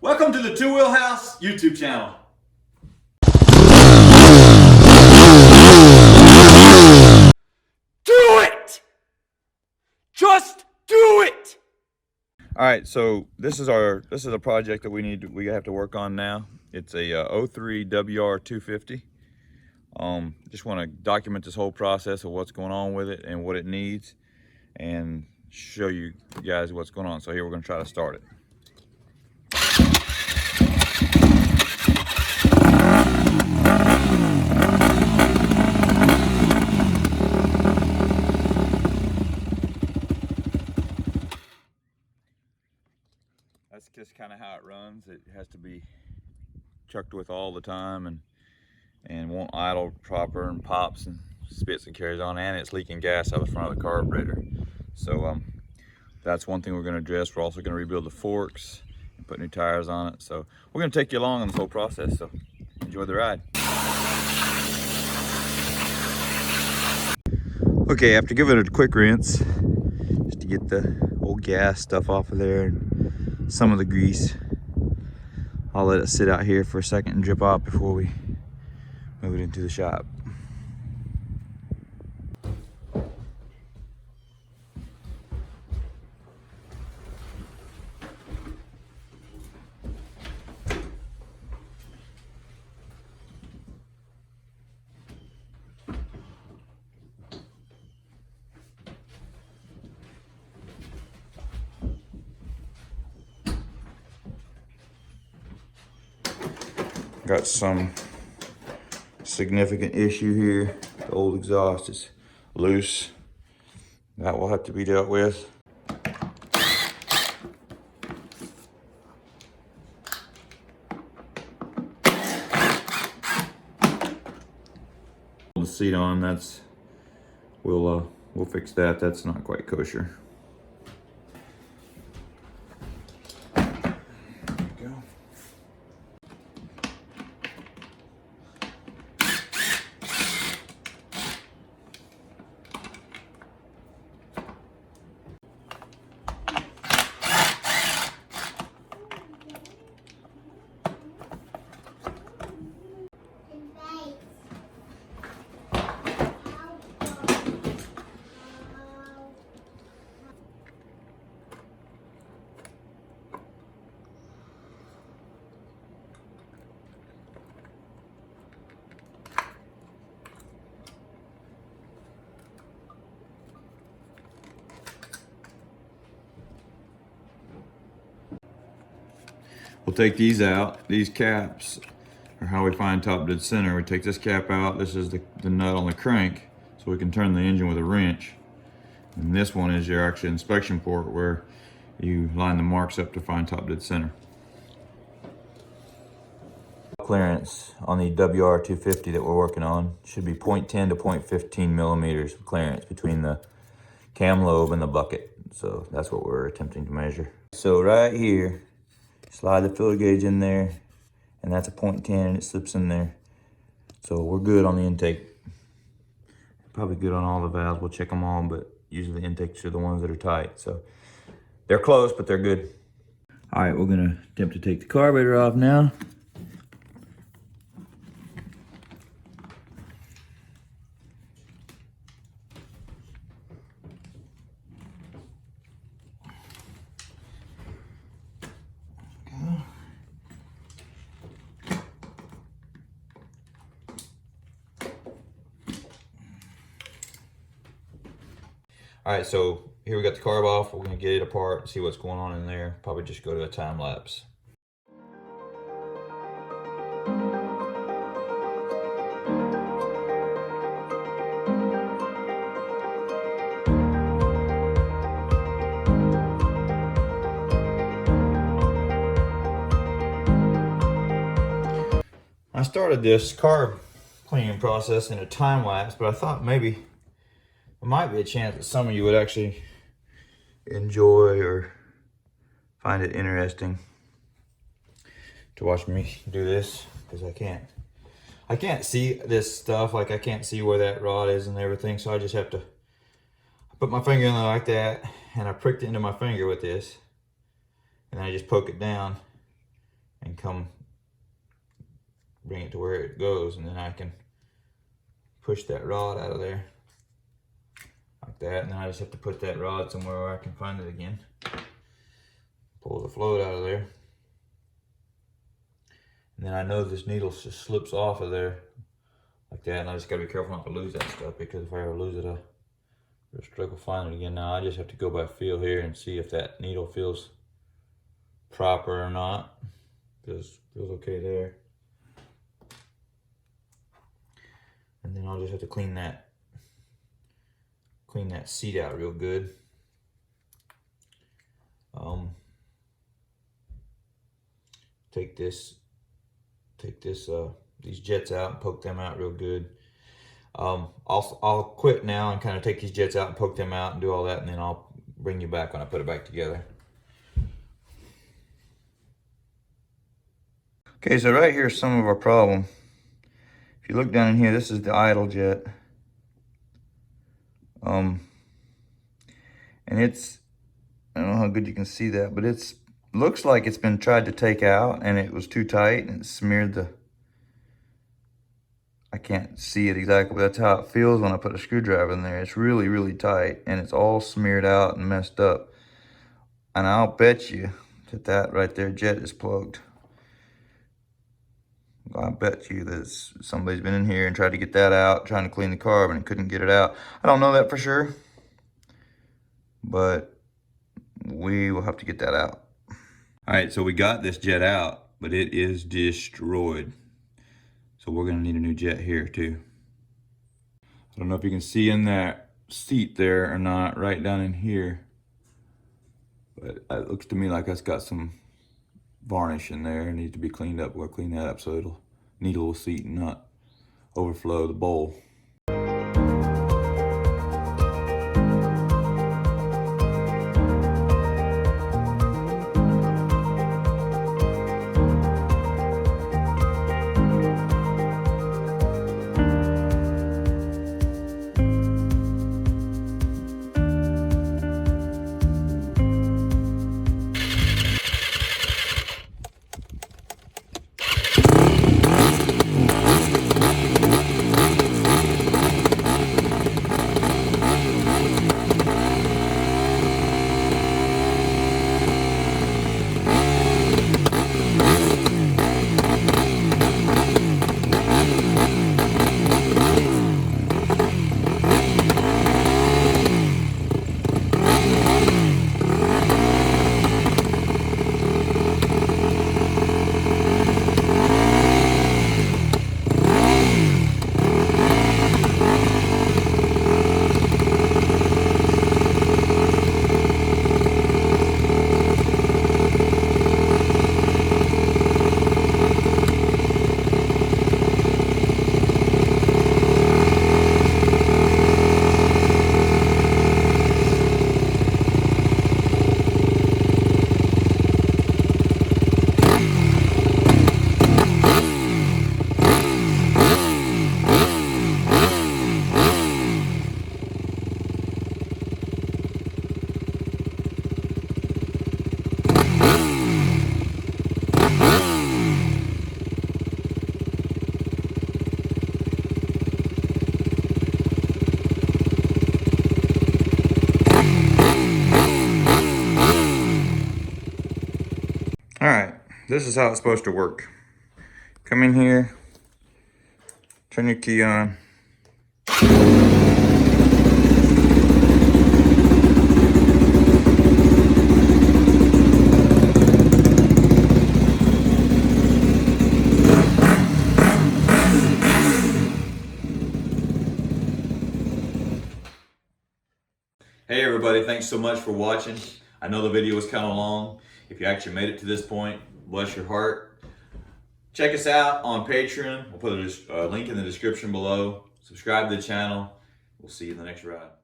Welcome to the Two Wheel House YouTube channel. Do it! Just do it! All right, so this is a project that we have to work on now. It's a 03 WR250. Just want to document this whole process of what's going on with it and what it needs, and show you guys what's going on. So here we're going to try to start it. That's just kind of how it runs. It has to be chucked with all the time and won't idle proper, and pops and spits and carries on, and it's leaking gas out the front of the carburetor. So that's one thing we're going to address. We're also going to rebuild the forks and put new tires on it. So we're going to take you along on this whole process, so enjoy the ride. Okay, after giving it a quick rinse just to get the old gas stuff off of there and some of the grease, I'll let it sit out here for a second and drip off before we move it into the shop. Got some significant issue here. The old exhaust is loose. That will have to be dealt with. The seat on, we'll fix that. That's not quite kosher. We'll take these out. These caps are how we find top dead center. We take this cap out. This is the nut on the crank, so we can turn the engine with a wrench. And this one is your actual inspection port where you line the marks up to find top dead center. Clearance on the WR250 that we're working on should be 0.10 to 0.15 millimeters of clearance between the cam lobe and the bucket. So that's what we're attempting to measure. So right here, slide the filler gauge in there, and that's a 0.10 and it slips in there. So we're good on the intake. Probably good on all the valves. We'll check them all, but usually the intakes are the ones that are tight. So they're close, but they're good. All right, we're gonna attempt to take the carburetor off now. All right, so here we got the carb off. We're gonna get it apart and see what's going on in there. Probably just go to a time lapse. I started this carb cleaning process in a time lapse, but I thought maybe there might be a chance that some of you would actually enjoy or find it interesting to watch me do this, because I can't see this stuff. Like, I can't see where that rod is and everything, so I just have to put my finger in there like that, and I pricked it into my finger with this, and then I just poke it down, and come bring it to where it goes, and then I can push that rod out of there like that, and then I just have to put that rod somewhere where I can find it again. Pull the float out of there. And then I know this needle just slips off of there like that, and I just gotta be careful not to lose that stuff, because if I ever lose it, I'll struggle finding it again. Now I just have to go by feel here and see if that needle feels proper or not. Feels okay there. And then I'll just have to clean that seat out real good. Take these jets out and poke them out real good. I'll quit now and kind of take these jets out and poke them out and do all that, and then I'll bring you back when I put it back together. Okay, so right here is some of our problem. If you look down in here, this is the idle jet. And it's, I don't know how good you can see that, but it's looks like it's been tried to take out and it was too tight and it smeared the, I can't see it exactly, but that's how it feels when I put a screwdriver in there. It's really, really tight and it's all smeared out and messed up. And I'll bet you that that right there jet is plugged. I bet you that somebody's been in here and tried to get that out, trying to clean the carb, and couldn't get it out. I don't know that for sure, but we will have to get that out. All right, so we got this jet out, but it is destroyed. So we're gonna need a new jet here too. I don't know if you can see in that seat there or not, right down in here, but it looks to me like that's got some varnish in there. It needs to be cleaned up. We'll clean that up so it'll needle the seat and not overflow the bowl. All right, this is how it's supposed to work. Come in here, turn your key on. Hey everybody, thanks so much for watching. I know the video was kind of long. If you actually made it to this point, bless your heart. Check us out on Patreon. We'll put a link in the description below. Subscribe to the channel. We'll see you in the next ride.